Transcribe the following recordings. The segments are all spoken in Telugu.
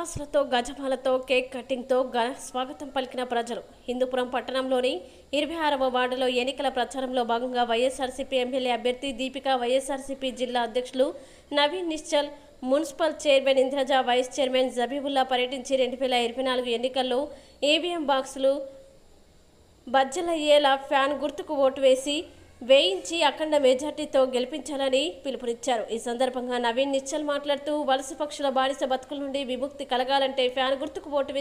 టపాసులతో గజమాలతో కేక్ కటింగ్తో స్వాగతం పలికిన ప్రజలు. హిందూపురం పట్టణంలోని 26వ వార్డులో ఎన్నికల ప్రచారంలో భాగంగా వైఎస్ఆర్సీపీ ఎమ్మెల్యే అభ్యర్థి దీపిక, వైఎస్ఆర్సీపీ జిల్లా అధ్యక్షులు Naveen Nischal, municipal chairman Indraja, vice chairman Jabibulla పర్యటించి 2024 ఎన్నికల్లో ఈవీఎం బాక్సులు బజ్జలయ్యేలా ఫ్యాన్ గుర్తుకు ఓటు వేయించి అఖండ మెజార్టీతో గెలిపించాలని పిలుపునిచ్చారు. ఈ సందర్భంగా నవీన్ నిశ్చల్ మాట్లాడుతూ, వలస పక్షుల బానిస బతుకుల నుండి విముక్తి కలగాలంటే ఫ్యాన్ గుర్తుకు ఓటు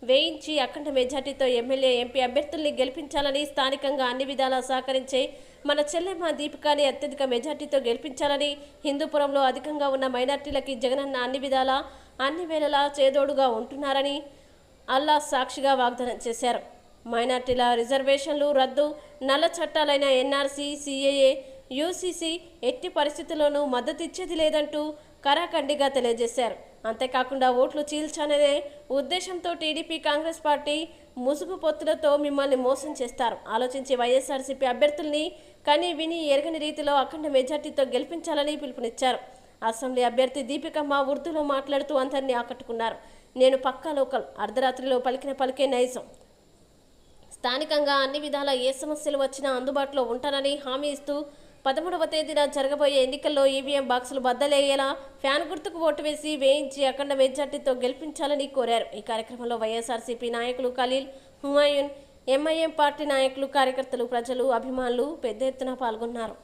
వేయించి అఖండ మెజార్టీతో ఎమ్మెల్యే, ఎంపీ అభ్యర్థుల్ని గెలిపించాలని, స్థానికంగా అన్ని విధాలా సహకరించే మన చెల్లెమ్మ దీపికాని అత్యధిక మెజార్టీతో గెలిపించాలని, హిందూపురంలో అధికంగా ఉన్న మైనార్టీలకి జగనన్న అన్ని వేళలా చేదోడుగా ఉంటున్నారని అల్లా సాక్షిగా వాగ్దానం చేశారు. మైనార్టీల రిజర్వేషన్లు రద్దు, నల్ల చట్టాలైన ఎన్ఆర్సీ, సిఏఏ, యూసీసీ ఎట్టి పరిస్థితుల్లోనూ మద్దతిచ్చేది లేదంటూ కరాఖండిగా తెలియజేశారు. అంతేకాకుండా ఓట్లు చీల్చనే ఉద్దేశంతో టీడీపీ, కాంగ్రెస్ పార్టీ ముసుగు పొత్తులతో మిమ్మల్ని మోసం చేస్తారు. ఆలోచించి వైఎస్ఆర్సీపీ అభ్యర్థుల్ని కని విని ఎరగని రీతిలో అఖండ మెజార్టీతో గెలిపించాలని పిలుపునిచ్చారు. అసెంబ్లీ అభ్యర్థి దీపికమ్మ ఉర్దూలో మాట్లాడుతూ అందరినీ ఆకట్టుకున్నారు. నేను పక్కా లోకల్, అర్ధరాత్రిలో పలికే నైజం, స్థానికంగా అన్ని విధాల ఏ సమస్యలు వచ్చినా అందుబాటులో ఉంటానని హామీ ఇస్తూ 13వ తేదీన జరగబోయే ఎన్నికల్లో ఈవీఎం బాక్సులు బద్దలయ్యేలా ఫ్యాన్ గుర్తుకు ఓటు వేయించి అఖండ మెజార్టీతో గెలిపించాలని కోరారు. ఈ కార్యక్రమంలో వైఎస్ఆర్సీపీ నాయకులు ఖలీల్, హుమాయూన్, ఎంఐఎం పార్టీ నాయకులు, కార్యకర్తలు, ప్రజలు, అభిమానులు పెద్ద ఎత్తున పాల్గొన్నారు.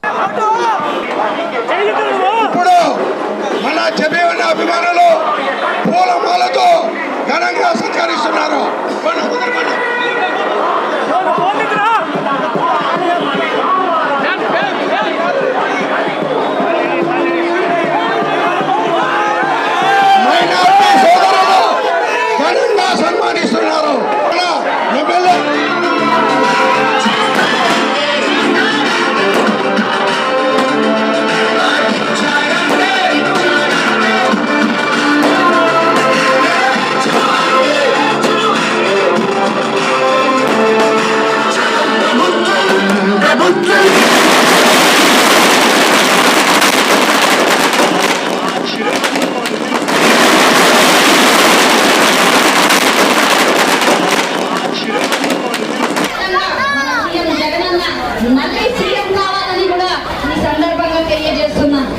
మళ్ళీ సీఎం కావాలని కూడా ఈ సందర్భంగా తెలియజేస్తున్నాను.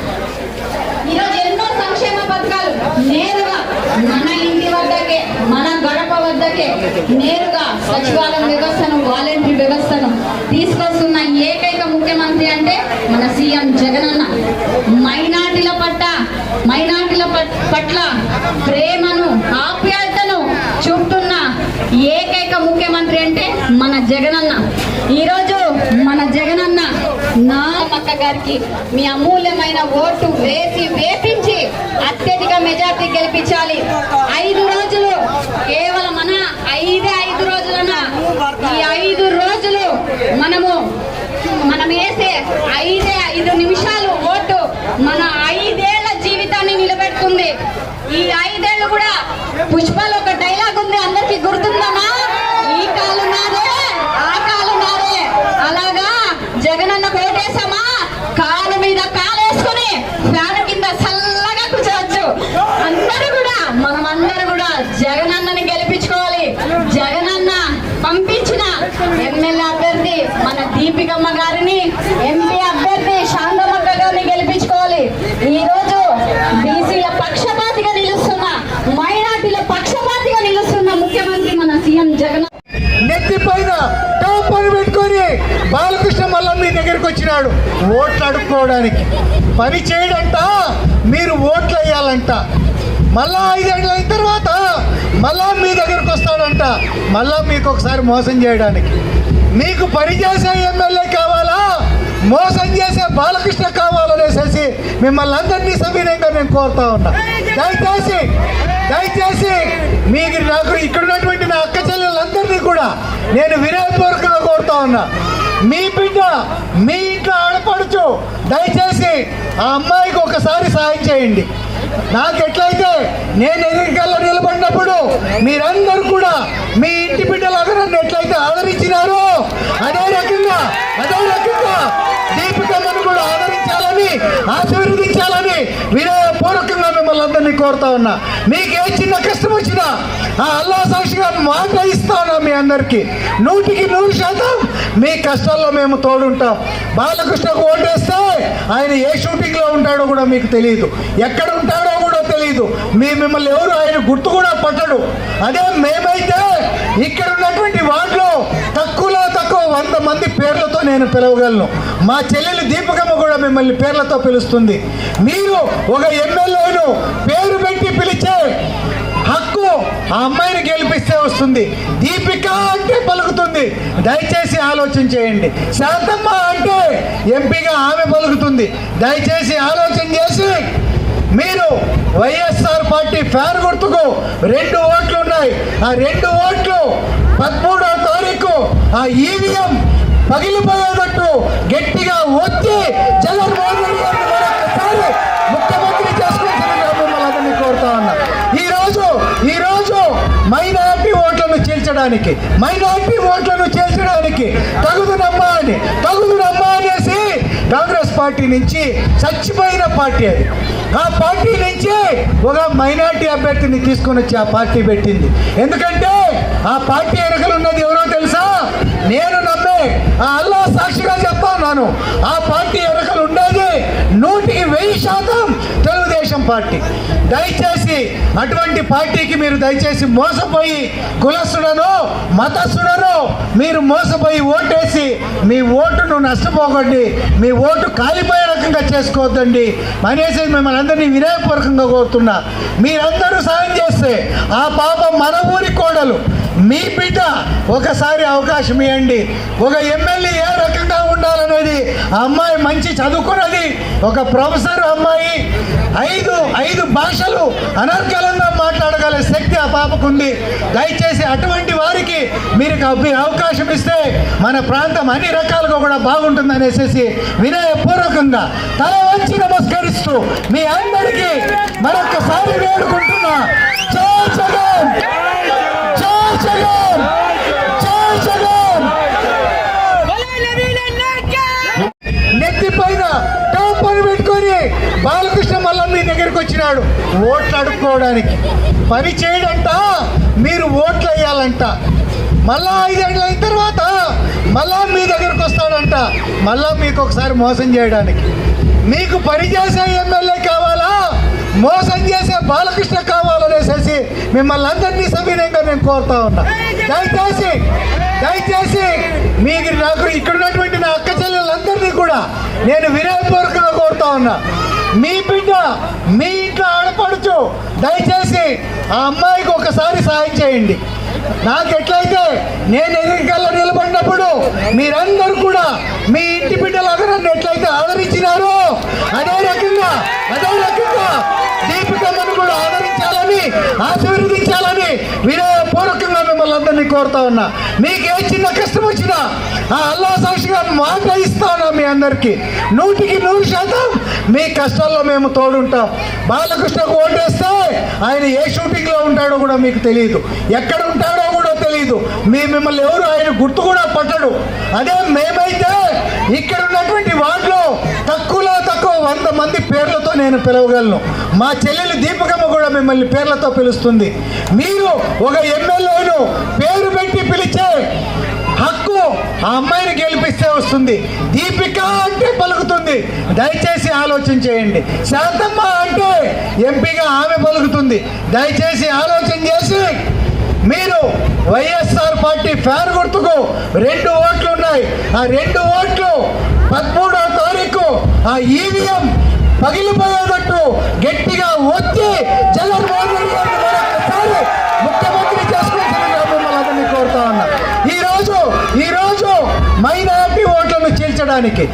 ఈరోజు ఎన్నో సంక్షేమ పథకాలు నేరుగా మన ఇంటి వద్దకే, మన గడప వద్దకే నేరుగా సచివాలయం వ్యవస్థను, వాలంటరీ వ్యవస్థను తీసుకొస్తున్న ఏకైక ముఖ్యమంత్రి అంటే మన సీఎం జగనన్న. మైనార్టీల పట్ల ప్రేమను, ఆప్యాయతను చూపుతున్న ఏకైక ముఖ్యమంత్రి అంటే మన జగనన్న. ఈరోజు మన జగనన్న నామక్క గారికి మీ అమూల్యమైన ఓటు వేపించి అత్యధిక మెజార్టీ గెలిపించాలి. 5 రోజులు, కేవలం మన 5 రోజులన్నా ఈ 5 రోజులు మనం వేసే 5 నిమిషాలు ఓటు మన 5 ఏళ్ల జీవితాన్ని నిలబెడుతుంది. ఈ 5 ఏళ్ళు కూడా పుష్పలో ఒక డైలాగ్ ఉంది, అందరికి గుర్తుందన్నా, ఈ కాలు నాదే, ఆ కాలు నాదే. అలాగా జగనన్న కోటేశామా, కాలు మీద కాలేసుకుని ఫ్యాన్ కింద చల్లగా కూర్చోవచ్చు. మనమందరూ కూడా జగనన్నని గెలిపించుకోవాలి. జగనన్న పంపించిన ఎమ్మెల్యే అభ్యర్థి మన దీపికమ్మ గారిని, ఎంపీ అభ్యర్థి శాంతమక్క గారిని గెలిపించుకోవాలి. ఈ రోజు బీసీల పక్షపాతిగా నిలుస్తున్న, మైనార్టీల పక్షపాతిగా నిలుస్తున్న ముఖ్యమంత్రి మన సీఎం జగన్. నెత్తి పైన టోపని పెట్టుకొని బాలకృష్ణ మళ్ళీ మీ దగ్గరికి వచ్చినాడు ఓట్లు అడుక్కోవడానికి. పని చేయడంట, మీరు ఓట్లు వేయాలంట. మళ్ళా 5 ఏళ్ళు అయిన తర్వాత మళ్ళా మీ దగ్గరకు వస్తాడంట, మళ్ళా మీకు ఒకసారి మోసం చేయడానికి. మీకు పని చేసే ఎమ్మెల్యే కావాలా, మోసం చేసే బాలకృష్ణ కావాలనేసి మిమ్మల్ని అందరినీ సవినయంగా నేను కోరుతా ఉన్నా. దయచేసి మీకు నాకు ఇక్కడ ఉన్నటువంటి నా అక్క చెల్లెలందరినీ కూడా నేను వినయపూర్వకంగా కోరుతా ఉన్నా. మీ బిడ్డ, మీ ఇంట్లో ఆడపడుచు, దయచేసి ఆ అమ్మాయికి ఒకసారి సాయం చేయండి. నాకు ఎట్లయితే నేను ఎన్నికల్లో నిలబడినప్పుడు మీరందరూ కూడా మీ ఇంటి బిడ్డలాగా నన్ను ఎట్లయితే ఆదరించినారో అదే రకంగా దీపికమ్మను కూడా ఆదరించాలని, ఆశీర్వదించాలని వినయపూర్వకంగా మిమ్మల్ని అందరినీ కోరుతా ఉన్నా. మీకు ఏ చిన్న కష్టం ఆ అల్లా సాక్షిగా మాట ఇస్తాను మీ అందరికీ 100% మీ కష్టాల్లో మేము తోడుంటాం. బాలకృష్ణకు ఓటేస్తే ఆయన ఏ షూటింగ్లో ఉంటాడో కూడా మీకు తెలియదు, ఎక్కడ ఉంటాడో కూడా తెలియదు, మిమ్మల్ని ఎవరు ఆయన గుర్తు కూడా పట్టడు. అదే మేమైతే ఇక్కడ ఉన్నటువంటి వార్డులో తక్కువలో తక్కువ 100 మంది పేర్లతో నేను పిలవగలను. మా చెల్లెలు దీపకమ్మ కూడా మిమ్మల్ని పేర్లతో పిలుస్తుంది. మీరు ఒక ఎమ్మెల్యేను పేరు పెట్టి పిలిచే హక్కు ఆ అమ్మాయిని గెలిపిస్తే వస్తుంది. దీపిక అంటే పలుకుతుంది, దయచేసి ఆలోచన చేయండి. శాంతమ్మ అంటే ఎంపీగా ఆమె పలుకుతుంది, దయచేసి ఆలోచన చేసి మీరు వైఎస్ఆర్ పార్టీ ఫ్యాన్ గుర్తుకు 2 ఓట్లు ఉన్నాయి. ఆ 2 ఓట్లు 13వ తారీఖు ఆ ఈవీఎం పగిలిపోయేటట్టు గట్టిగా వచ్చి జగన్మోహన్ రెడ్డి గారిని మరొకసారి ముఖ్యమంత్రి చేసుకోవాల్సిందిగా మిమ్మల్ని అందరినీ కోరుతా ఉన్నా. ఈరోజు మైనారిటీ ఓట్లను చేర్చడానికి తగుదునమ్మా అనేసి కాంగ్రెస్ పార్టీ నుంచి చచ్చిపోయిన పార్టీ అది. ఆ పార్టీ నుంచి ఒక మైనారిటీ అభ్యర్థిని తీసుకొని వచ్చి ఆ పార్టీ పెట్టింది. ఎందుకంటే ఆ పార్టీ వెనకలు ఉన్నది ఎవరో తెలుసా? నేను నమ్మే ఆ అల్లా సాక్షిగా చెప్తాను, ఆ పార్టీ వెనకలు ఉండేది 100% తెలుగుదేశం పార్టీ. దయచేసి అటువంటి పార్టీకి మీరు దయచేసి మోసపోయి కులస్తుడనో మతస్థుడనో మీరు మోసపోయి ఓటేసి మీ ఓటును నష్టపోకండి, మీ ఓటు కాలిపోయే రకంగా చేసుకోవద్దండి అనేసి మిమ్మల్ని అందరినీ వినయపూర్వకంగా కోరుతున్నా. మీరందరూ సాయం చేస్తే ఆ పాప మన ఊరి కోడలు మీ బిడ్డ ఒకసారి అవకాశం ఇవ్వండి. ఒక ఎమ్మెల్యే ఏ రకంగా ఉండాలనేది ఆ అమ్మాయి మంచి చదువుకున్నది, ఒక ప్రొఫెసర్ అమ్మాయి, 5 భాషలు అనర్గళంగా మాట్లాడగల శక్తి ఆ పాపకుంది. దయచేసి అటువంటి వారికి మీరు అవకాశం ఇస్తే మన ప్రాంతం అన్ని రకాలుగా కూడా బాగుంటుంది అనేసి వినయపూర్వకంగా తల వంచి నమస్కరిస్తూ మీ అందరికీ మరొకసారి వేడుకుంటున్నా. జై జగన్, జై జగన్, జై జగన్. నెత్తిపైన టాప్ అని పెట్టుకొని బాలకృష్ణ మళ్ళా మీ దగ్గరికి వచ్చినాడు ఓట్లు అడుక్కోవడానికి. పని చేయడంట, మీరు ఓట్లు వేయాలంట. మళ్ళా 5 ఏళ్ళ అయిన తర్వాత మళ్ళా మీ దగ్గరకు వస్తాడంట, మళ్ళా మీకు ఒకసారి మోసం చేయడానికి. మీకు పని చేసే ఎమ్మెల్యే కావాలా, మోసం చేసే బాలకృష్ణ కావాలనేసి మిమ్మల్ని అందరినీ సవినయంగా నేను కోరుతా ఉన్నా. దయచేసి మీకు నాకు ఇక్కడ ఉన్నటువంటి నా అక్క చెల్లెలందరినీ కూడా నేను వినయపూర్వకంగా కోరుతా ఉన్నా. మీ బిడ్డ మీ ఇంట్లో ఆడపడుచు, దయచేసి ఆ అమ్మాయికి ఒకసారి సాయం చేయండి. నాకు ఎట్లయితే నేను ఎన్నికల్లో నిలబడినప్పుడు మీరందరూ కూడా మీ ఇంటి బిడ్డలాగా నన్ను ఎట్లయితే ఆదరించినారో అదే రకంగా దీపికమ్మను కూడా ఆదరించాలని, ఆశీర్వదించాలని వినయపూర్వకంగా మిమ్మల్ని అందరినీ కోరుతా ఉన్నా. మీకు ఏ చిన్న కష్టం వచ్చినా ఆ అల్లా సాక్షిగా మాట ఇస్తాను మీ అందరికీ 100% మీ కష్టాల్లో మేము తోడుంటాం. బాలకృష్ణకు ఓటేస్తే ఆయన ఏ షూటింగ్లో ఉంటాడో కూడా మీకు తెలియదు, ఎక్కడ ఉంటాడో కూడా తెలియదు, మిమ్మల్ని ఎవరు ఆయన గుర్తు కూడా పట్టడు. అదే మేమైతే ఇక్కడ ఉన్నటువంటి వార్డులో తక్కువలో తక్కువ 100 మంది పేర్లతో నేను పిలవగలను. మా చెల్లెలు దీపకమ్మ కూడా మిమ్మల్ని పేర్లతో పిలుస్తుంది. మీరు ఒక ఎమ్మెల్యేను పేరు పెట్టి పిలిచే హక్కు ఆ అమ్మాయిని గెలిపిస్తే వస్తుంది. దీపిక అంటే పలుకుతుంది, దయచేసి ఆలోచన చేయండి. శాంతమ్మ అంటే ఎంపీగా ఆమె పలుకుతుంది, దయచేసి ఆలోచన చేసి మీరు వైఎస్ఆర్ పార్టీ ఫ్యాన్ గుర్తుకు 2 ఓట్లు ఉన్నాయి. ఆ 2 ఓట్లు 13వ తారీఖు ఆ ఈవీఎం పగిలిపోయేటట్టు గట్టిగా వచ్చి జగన్మోహన్ రెడ్డి గారిని మరొకసారి ముఖ్యమంత్రి చేసుకోవాల్సిందిగా మిమ్మల్ని అందరినీ కోరుతా ఉన్నా. ఈరోజు మైనారిటీ ఓట్లను చేర్చడానికి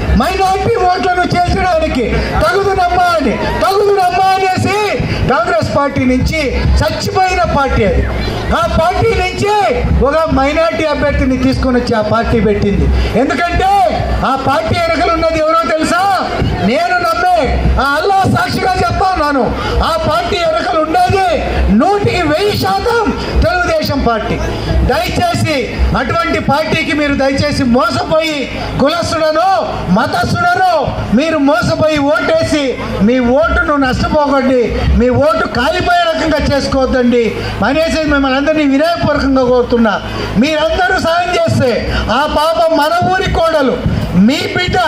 తగుదునమ్మా అనేసి కాంగ్రెస్ పార్టీ నుంచి చచ్చిపోయిన పార్టీ అది. ఆ పార్టీ నుంచి ఒక మైనారిటీ అభ్యర్థిని తీసుకొని వచ్చి ఆ పార్టీ పెట్టింది. ఎందుకంటే ఆ పార్టీ వెనకలు ఉన్నది ఎవరో తెలుసా? నేను నమ్మే ఆ అల్లా సాక్షిగా చెప్తాను, ఆ పార్టీ వెనకలు ఉండేది 100% తెలుగుదేశం పార్టీ. దయచేసి అటువంటి పార్టీకి మీరు దయచేసి మోసపోయి కులస్తుడను మతస్థుడను మీరు మోసపోయి ఓటేసి మీ ఓటును నష్టపోకండి, మీ ఓటు కాలిపోయే రకంగా చేసుకోవద్దండి అనేసి మిమ్మల్ని అందరినీ వినయపూర్వకంగా కోరుతున్నా. మీరందరూ సాయం చేస్తే ఆ పాపం మన ఊరి కోడలు మీ బిడ్డ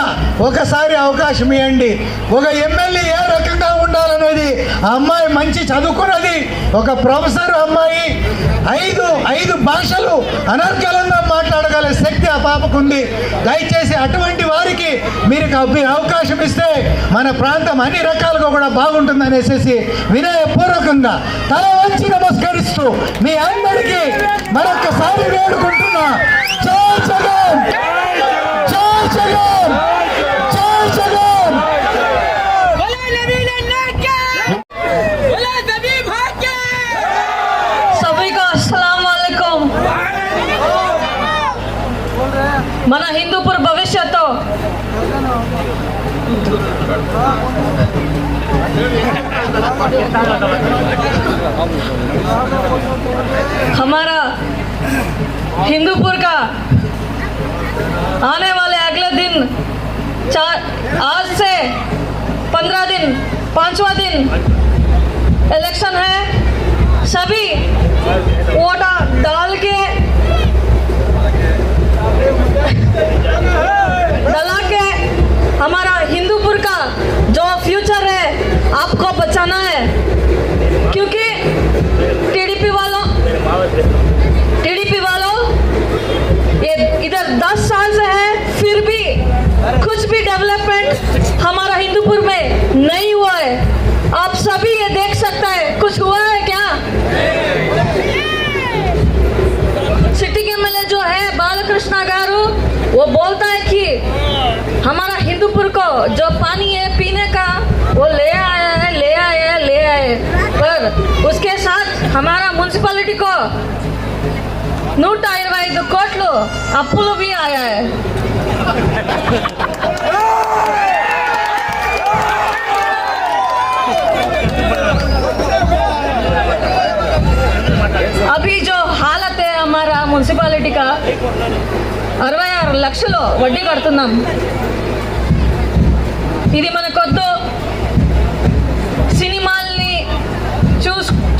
ఒకసారి అవకాశం ఇవ్వండి. ఒక ఎమ్మెల్యే ఏ రకంగా ఉండాలనేది ఆ అమ్మాయి మంచి చదువుకున్నది, ఒక ప్రొఫెసర్ అమ్మాయి, ఐదు భాషలు అనర్గళంగా మాట్లాడగల శక్తి ఆ పాపకుంది. దయచేసి అటువంటి వారికి మీరు అవకాశం ఇస్తే మన ప్రాంతం అన్ని రకాలుగా కూడా బాగుంటుంది అనేసి వినయపూర్వకంగా తల వంచి నమస్కరిస్తూ మీ అందరికీ మరొకసారి వేడుకుంటున్నా. జై జగన్, జై జగన్, జై జగన్. सभी को अस्सलाम वालेकुम. మన హిందూపూర్ భవిష్యత్తు हमारा हिंदूपुर का आने वाले अगले दिन आज से 15 दिन 5वां दिन इलेक्शन है. सभी वोट डाल के डला के हमारा हिंदूपुर का जो फ्यूचर है आपको बचाना है, क्योंकि टीडीपी वालों ये इधर 10 साल से है, फिर भी कुछ भी डेवलपमेंट हमारा हिंदूपुर में नहीं हुआ है. आप सभी ये देख सकते हैं कुछ हुआ है क्या? सिटी के एमएलए जो है बालकृष्ण गारू वो बोलता है कि हमारा हिंदूपुर को जो पानी है पीने का वो ले आए, पर उसके साथ हमारा म्युनिसिपालिटी को 125 కోట్లు అప్పులు भी आया है. अभी जो हालत है हमारा म्युनिसिपालिटी का 66 లక్షలు వడ్డీ కడుతున్నాం. ఇది మనకొద్దు. సినిమాల్ని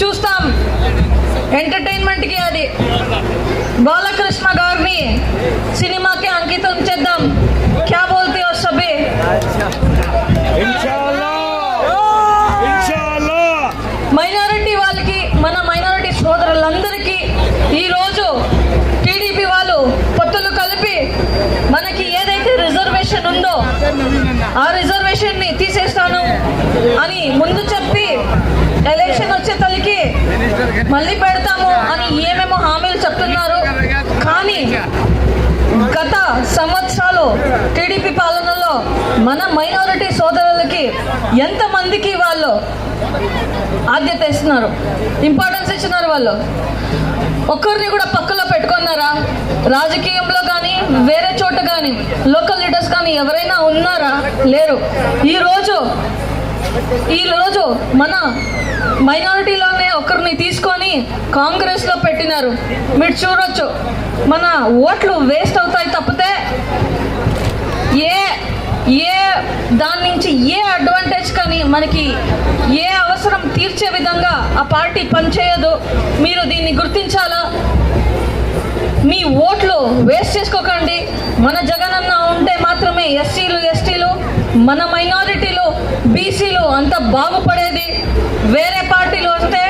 చూస్తాం, ఎంటర్టైన్మెంట్కి అది బాలకృష్ణ గారిని సినిమాకి అంకితం చేద్దాం. క్యా బోల్తే హో సభీ? మైనారిటీ వాళ్ళకి, మన మైనారిటీ సోదరులందరికీ ఈరోజు టీడీపీ వాళ్ళు పొత్తులు కలిపి మనకి ఏదైతే రిజర్వేషన్ ఉందో ఆ రిజర్వేషన్ని తీసేస్తాను అని ముందు చెప్పి ఎలక్షన్ వచ్చే తల్లికి మళ్ళీ పెడతాము అని ఏమేమో హామీలు చెప్తున్నారు. కానీ గత సంవత్సరాలు టీడీపీ పాలనలో మన మైనారిటీ సోదరులకి ఎంతమందికి వాళ్ళు ఆద్యత ఇస్తున్నారు, ఇంపార్టెన్స్ ఇస్తున్నారు. వాళ్ళు ఒక్కరిని కూడా పక్కలో పెట్టుకున్నారా? రాజకీయంలో కానీ వేరే చోట కానీ లోకల్ లీడర్స్ కానీ ఎవరైనా ఉన్నారా? లేరు. ఈరోజు మన మైనారిటీలోనే ఒకరిని తీసుకొని కాంగ్రెస్లో పెట్టినారు. మీరు చూడొచ్చు, మన ఓట్లు వేస్ట్ అవుతాయి తప్పితే ఏ దాని నుంచి ఏ అడ్వాంటేజ్ కానీ మనకి ఏ అవసరం తీర్చే విధంగా ఆ పార్టీ పనిచేయదు. మీరు దీన్ని గుర్తించాలా. మీ ఓట్లు వేస్ట్ చేసుకోకండి. మన జగనన్న ఉంటే మాత్రమే ఎస్సీలు, ఎస్టీలు, మన మైనారిటీలు, బీసీలు అంతా బాగుపడేది. వేరే పార్టీలు వస్తే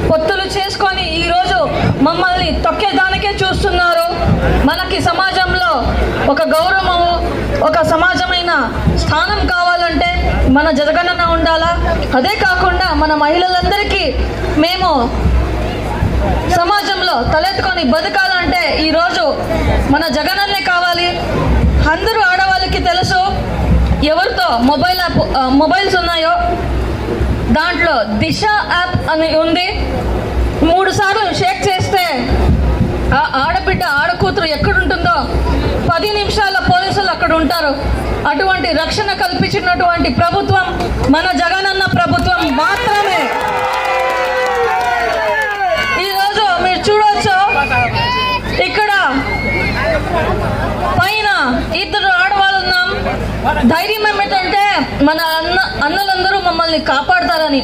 పొత్తులు చేసుకొని ఈరోజు మమ్మల్ని తొక్కేదానికే చూస్తున్నారు. మనకి సమాజంలో ఒక గౌరవము, ఒక సమాజమైన స్థానం కావాలంటే మన జగనన్న ఉండాలా. అదే కాకుండా మన మహిళలందరికీ మేము సమాజంలో తలెత్తుకొని బతకాలంటే ఈరోజు మన జగనన్నే కావాలి. అందరూ ఆడవాళ్ళకి తెలుసు ఎవరితో మొబైల్స్ ఉన్నాయో. దాంట్లో దిశ యాప్ అని ఉంది. 3 సార్లు షేక్ చేస్తే ఆ ఆడబిడ్డ, ఆడకూతురు ఎక్కడుంటుందో 10 నిమిషాల్లో పోలీసులు అక్కడ ఉంటారు. అటువంటి రక్షణ కల్పించినటువంటి ప్రభుత్వం మన జగనన్న ప్రభుత్వం మాత్రమే. ఈరోజు మీరు చూడొచ్చు, ధైర్యం ఏమిటంటే మన అన్నలందరూ మమ్మల్ని కాపాడతారని.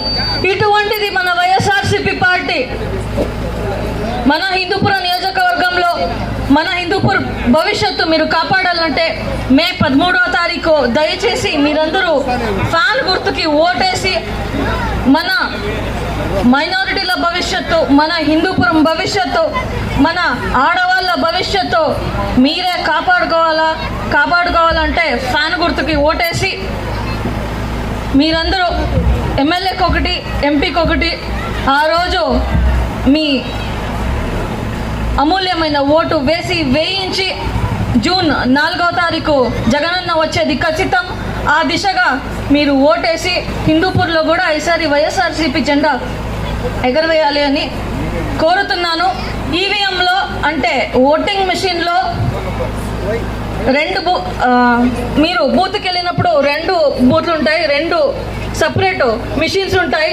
ఇటువంటిది మన వైఎస్ఆర్సీపీ పార్టీ మన హిందూపురం నియోజకవర్గంలో మన హిందూపూర్ భవిష్యత్తు మీరు కాపాడాలంటే మే 13వ తారీఖు దయచేసి మీరందరూ ఫ్యాన్ గుర్తుకి ఓటేసి మన మైనారిటీల భవిష్యత్తు, మన హిందూపురం భవిష్యత్తు, మన ఆడవాళ్ళ భవిష్యత్తు మీరే కాపాడుకోవాలంటే ఫ్యాన్ గుర్తుకి ఓటేసి మీరందరూ ఎమ్మెల్యేకి ఒకటి, ఎంపీకి ఒకటి ఆ రోజు మీ అమూల్యమైన ఓటు వేయించి జూన్ 4వ తారీఖు జగనన్న వచ్చేది ఖచ్చితం. ఆ దిశగా మీరు ఓటేసి హిందూపూర్లో కూడా ఈసారి వైఎస్ఆర్సీపీ జెండా ఎగరవేయాలి అని కోరుతున్నాను. ఈవీఎంలో అంటే ఓటింగ్ మెషిన్లో మీరు బూత్కి వెళ్ళినప్పుడు 2 బూత్లు ఉంటాయి, 2 సపరేట్ మిషన్స్ ఉంటాయి.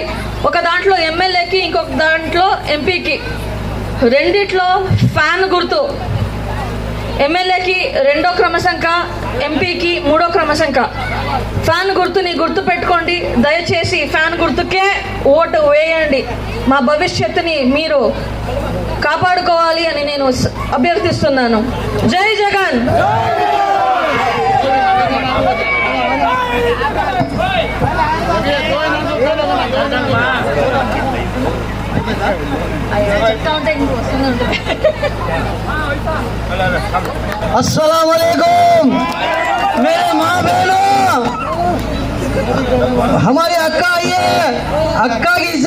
ఒక దాంట్లో ఎమ్మెల్యేకి, ఇంకొక దాంట్లో ఎంపీకి. రెండిట్లో ఫ్యాన్ గుర్తు, ఎమ్మెల్యేకి 2వ క్రమసంఖ్య, ఎంపీకి 3వ క్రమసంఖ్య. ఫ్యాన్ గుర్తుని గుర్తు పెట్టుకోండి. దయచేసి ఫ్యాన్ గుర్తుకే ఓటు వేయండి. మా భవిష్యత్తుని మీరు కాపాడుకోవాలి అని నేను అభ్యర్థిస్తున్నాను. జై జగన్. अस्सलाम वालेकुम मेरे माँ बहनों, हमारी अक्का आई है, अक्का की